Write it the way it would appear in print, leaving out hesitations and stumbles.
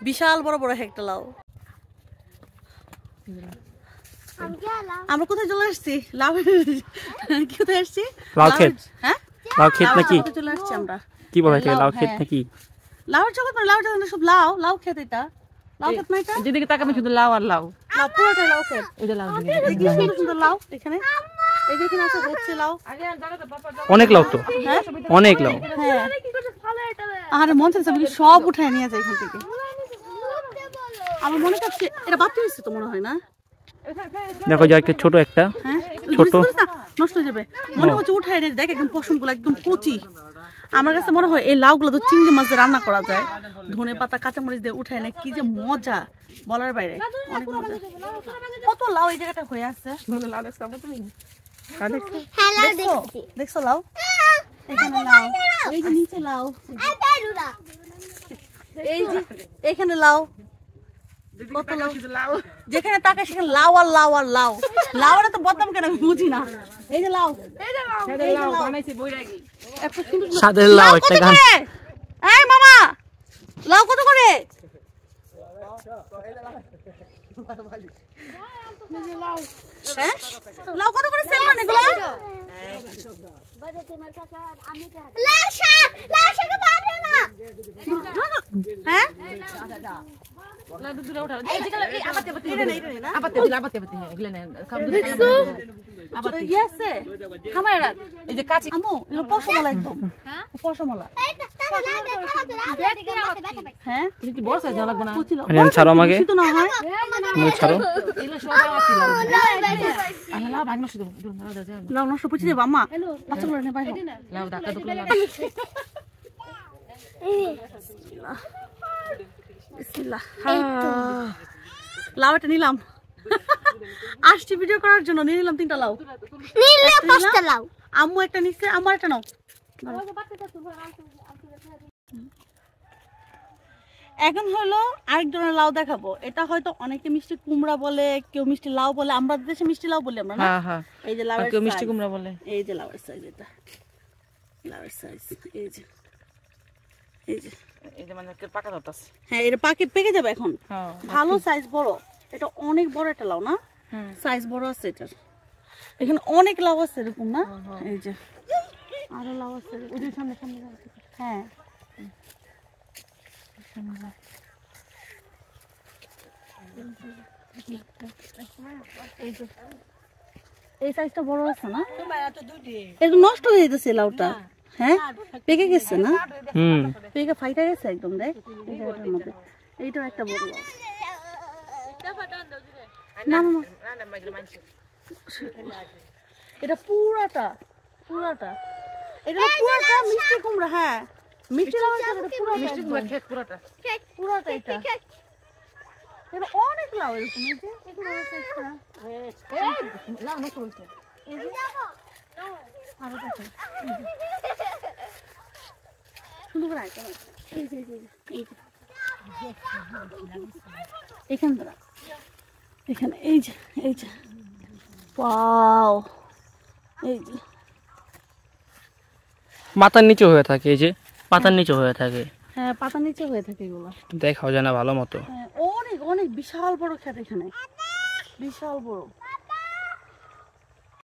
বিশাল বড় বড় একটা লাউ। আমরা কোথায় চলে আসছি? লাউ কোথায় আসছি? লাউ ক্ষেত। হ্যাঁ, লাউ ক্ষেত নাকি? চলে আসছি আমরা। কি বলা হয় লাউ ক্ষেত নাকি? লাউর জগৎ না, লাউটা সব লাউ, লাউ ক্ষেত এটা। লাউ ক্ষেত না এটা? যেদিকে তাকাবে শুধু লাউ আর লাউ। লাউ পুরোটা লাউ ক্ষেত। ওই যে লাউ কি সুন্দর সুন্দর লাউ এখানে। এই যে এখানে আছে হচ্ছে লাউ। অনেক লাউ তো। হ্যাঁ অনেক লাউ। হ্যাঁ। আরে মন চাইছে আমি সব উঠায় নিয়ে যাই এখান থেকে। আমার মনে করছে এটা বাচ্চা হয়েছে তো মনে হয় না? দেখো যে একটা ছোট একটা। হ্যাঁ ছোট নষ্ট হয়ে যাবে মনে হচ্ছে। উঠায় নিয়ে দেখ একদম পশমগুলো একদম কচি। আমার কাছে মনে হয় এই লাউগুলো তো চিংড়ি মাছ দিয়ে রান্না করা যায়। ধনে পাতা কাঁচামরিচ দিয়ে উঠায় নেয়, কি যে মজা বলার বাইরে। অনেক মজা। কত লাউ এই জায়গাটা হয়ে আছে। দেখছো লাউ? এখানে লাউ, এই যে নিচে লাউ, এই যে এখানে লাউ, কত লাউ। যেখানে তাকে সেখানে লাউ আর লাউ আর লাউ। লাউটা তো বদনাম কেন আমি বুঝি না। এই যে লাউ, সাদের লাউ একটা গান। এই মামা লাউ কত করে? হ্যাঁ লাউ কত করে সেল করেন এগুলো? হ্যাঁ ছাড়ো আমাকে, ছাড়ো। লাউ এটা নিলাম, আসছি ভিডিও করার জন্য নিয়ে নিলাম 3টা লাউ। আম্মু একটা নিচ্ছে, আমার একটা নাও। এখন হলো আরেক ধরনের লাউ দেখাবো। এটা হয়তো অনেকে মিষ্টি কুমড়া বলে, কেউ মিষ্টি লাউ বলে। আমরা দেশে মিষ্টি লাউ বলি আমরা না। এই যে লাউয়ের সাইজ, মিষ্টি কুমড়া বলে। এই যে লাউয়ের সাইজ, এটা লাউয়ের সাইজ। এই যে এই যে এই যে মানে পাকা ধরতাছে। হ্যাঁ এটা পেকে যাবে এখন। ভালো সাইজ বড়, এটা অনেক বড় একটা লাউ না? সাইজ বড় আছে এটার। এখানে অনেক লাউ আছে এরকম না? এই যে আরো লাউ আছে ওই যে সামনে সামনে। হ্যাঁ এই সাইজটা বড় আছে না? এটা নষ্ট হয়ে যেতেছে লাউটা। হ্যাঁ পেকে গেছে না? পেকে ফাইটা গেছে একদম। দেখ এই জায়গাটার মধ্যে এইটাও একটা বড় লাউ। না না এটা পুরাটা পুরাটা, এটা পুরাটা মিষ্টি কুমড়া। হ্যাঁ মিষ্টি লাউ, মিষ্টি কুমড়া ক্ষেত পুরাটা, পুরাটা এটা। এটা অনেক লাউ এরকম। এই যে এগুলো আছে একটা লাউ নষ্ট হয়েছে। এই যে আরো দেখো সুন্দর করে আইটেম আছে। এই যে এই যে এখান থেকে এখানে এই যে ওয়াও। এই যে মাথার নিচে হয়ে থাকে, এই যে পাতার নিচে হয়ে থাকে। হ্যাঁ পাতার নিচে হয়ে থাকে এগুলো। দেখাও যায় না ভালো মতো। অনেক অনেক বিশাল বড় ক্ষেত এখানে, বিশাল বড়।